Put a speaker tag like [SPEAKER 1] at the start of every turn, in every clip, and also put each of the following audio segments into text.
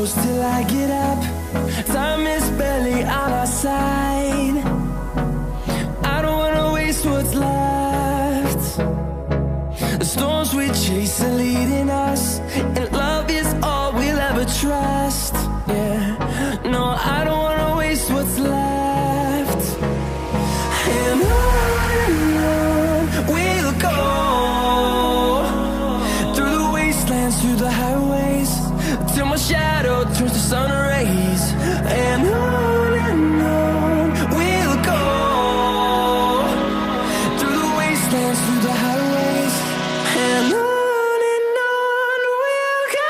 [SPEAKER 1] close till I get up. Time is barely on our side. I don't wanna waste what's left. The storms we chase are leading us, and love is all we'll ever trust. Yeah, no, I don't wanna waste what's left. And on we'll go, through the wastelands, through the highways, till my shadow turns to sun rays. And on we'll go, through the wastelands, through the highways, and on we'll go.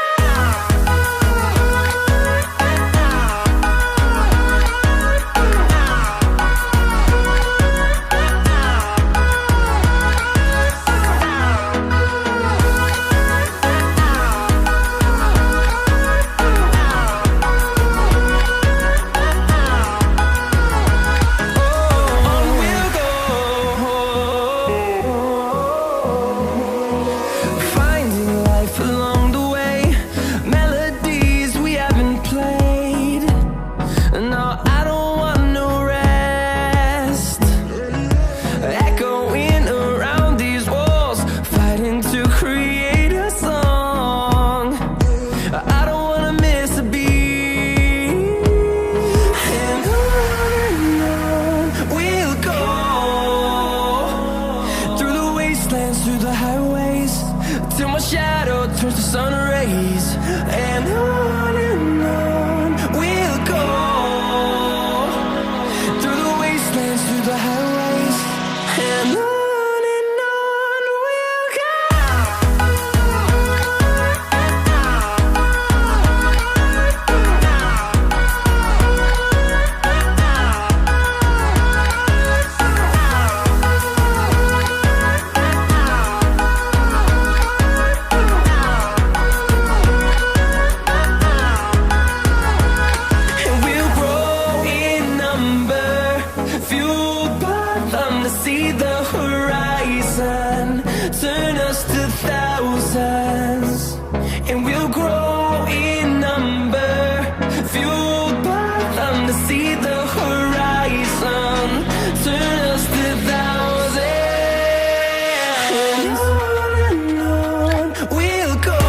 [SPEAKER 1] Through the highways, till my shadow turns to sun rays. And on we'll go, through the wastelands, through the highways, and on we'll go. See the horizon, turn us to thousands, and we'll grow in number, fueled by them. To see the horizon, turn us to thousands, and on we'll go,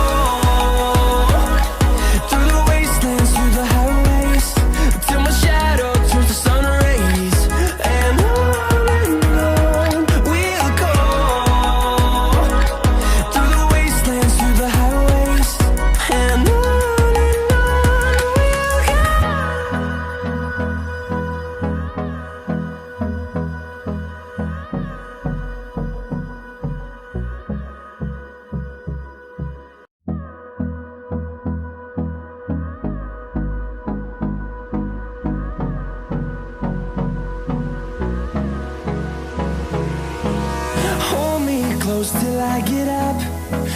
[SPEAKER 1] through the wastelands, through the highways, till my shadow turns to sun rays. And close till I get up.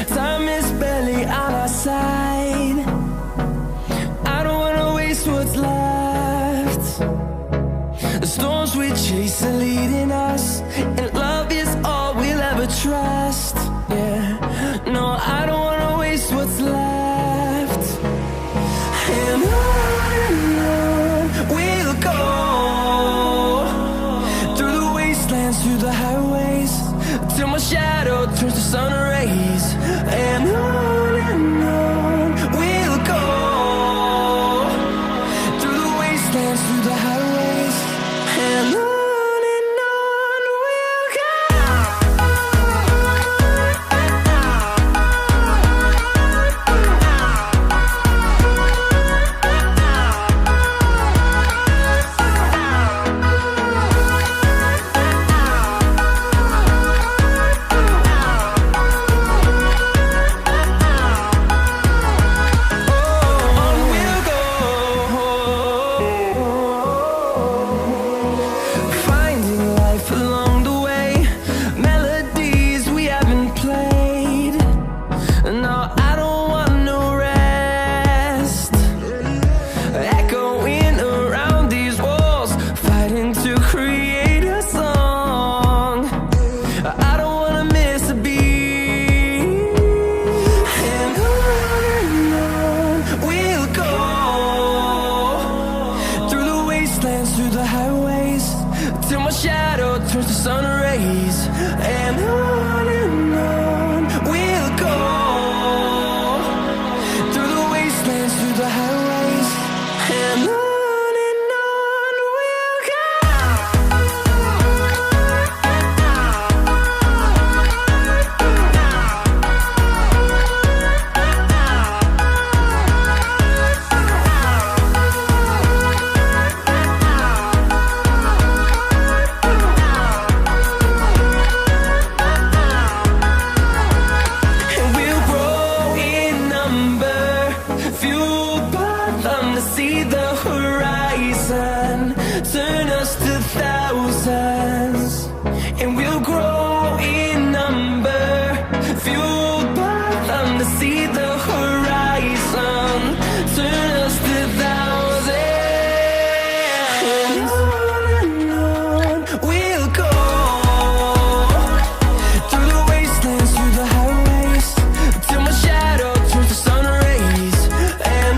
[SPEAKER 1] Time is barely on our side. I don't wanna waste what's left. The storms we chase are leading us, and love is all we'll ever trust. Yeah, no, I don't wanna waste what's left. And on we'll go, through the wastelands, through the highways, till my shadow turns to sun rays. And on we'll go, through the wastelands, through the highways, and on we'll go. wastelands, through the highways, till my shadow turns to sun rays. And on we'll go, through the wastelands, through the highways, and on we'll go. See the horizon, turn us to thousands, and we'll grow in number, fueled by them to see the horizon, turn us to thousands, and on we'll go, through the wastelands, through the highways, till my shadow turns to sun rays. And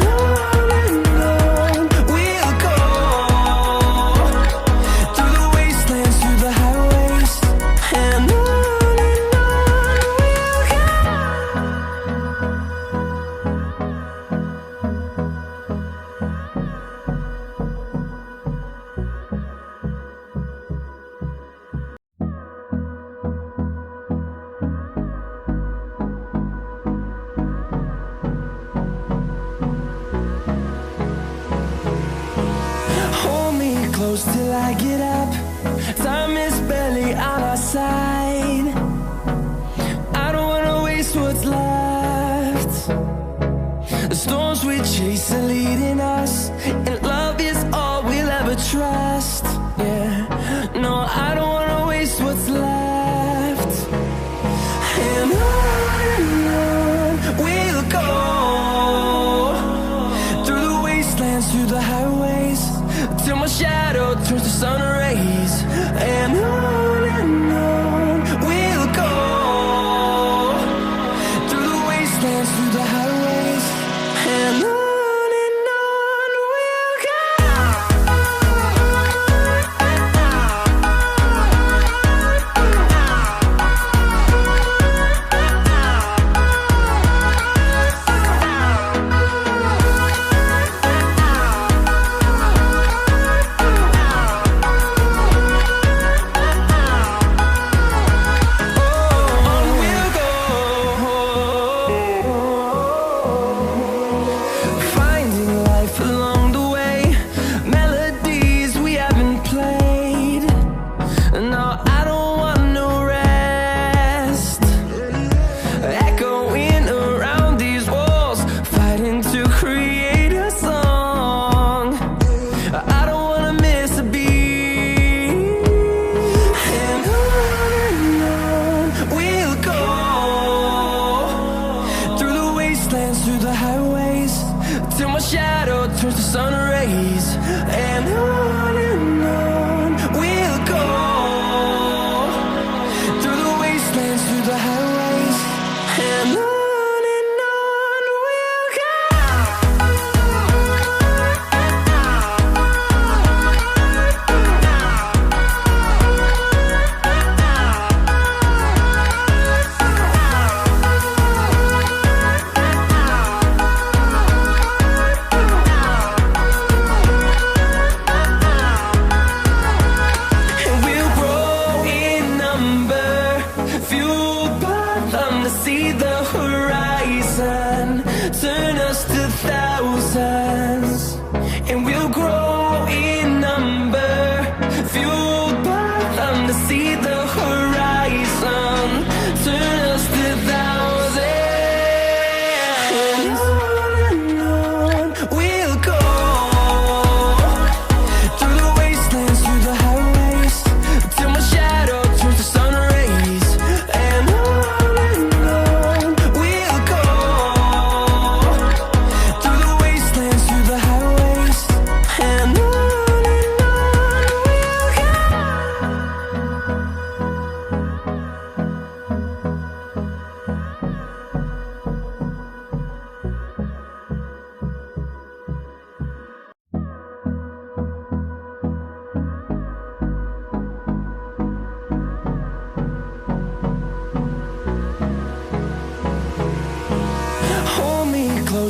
[SPEAKER 1] close till I get up. Time is barely on our side. I don't wanna waste what's left. The storms we chase are leading us, and love is all we'll ever trust. Yeah, no, I don't wanna waste what's left. And on we'll go, through the wastelands, through the highways, till my shadow turns to sun rays. And on we'll go, through the wastelands, through the highways, and on we'll go.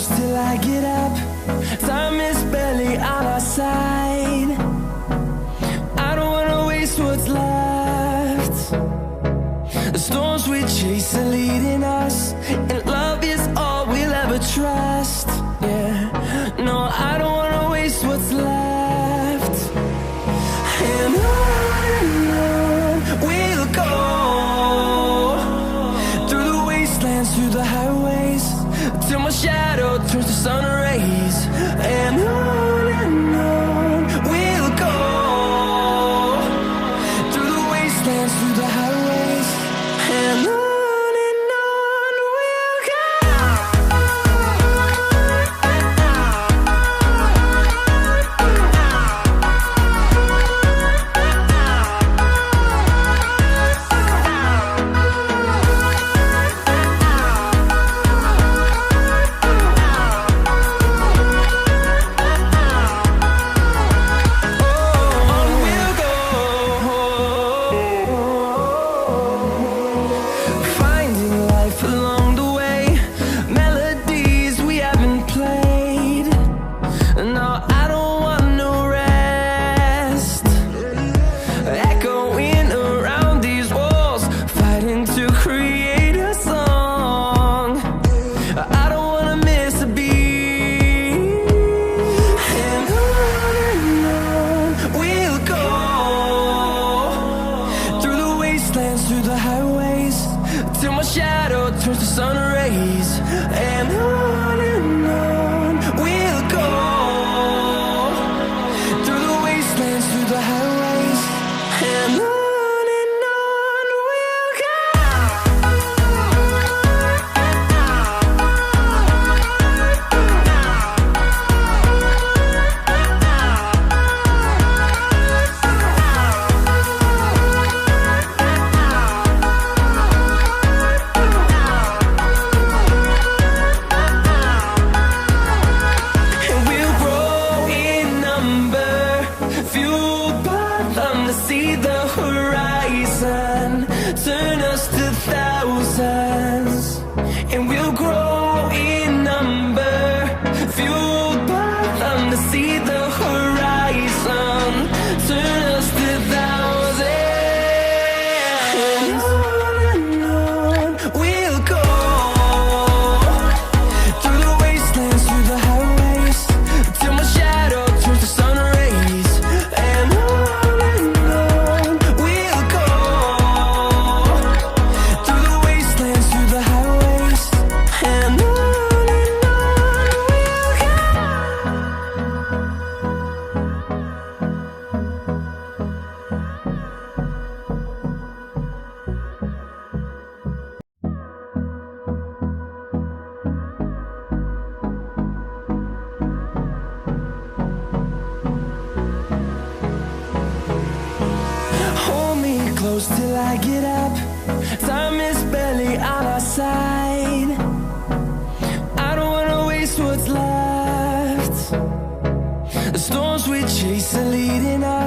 [SPEAKER 1] close till I get up. Time is barely on our side. I don't wanna waste what's left. The storms we chase are leading us, and love is all we'll ever trust. Yeah, no, I don't wanna waste what's left. And on we'll go, through the wastelands, through the highways, till my shadow turns to sun rays. And on we'll go, through the wastelands, through the highways, and on we'll go. Through the highways, till my shadow turns to sun rays. And on we'll go, through the wastelands, through the highways, and on we'll go. See the horizon turn us to thousands, and we'll grow in number, fueled by them. To see the horizon turn us to thousands, and on we'll go, through the wastelands, through the highways, till my shadow turns to sun rays. And close till I get up. Time is barely on our side. I don't wanna waste what's left. The storms we chase are leading us.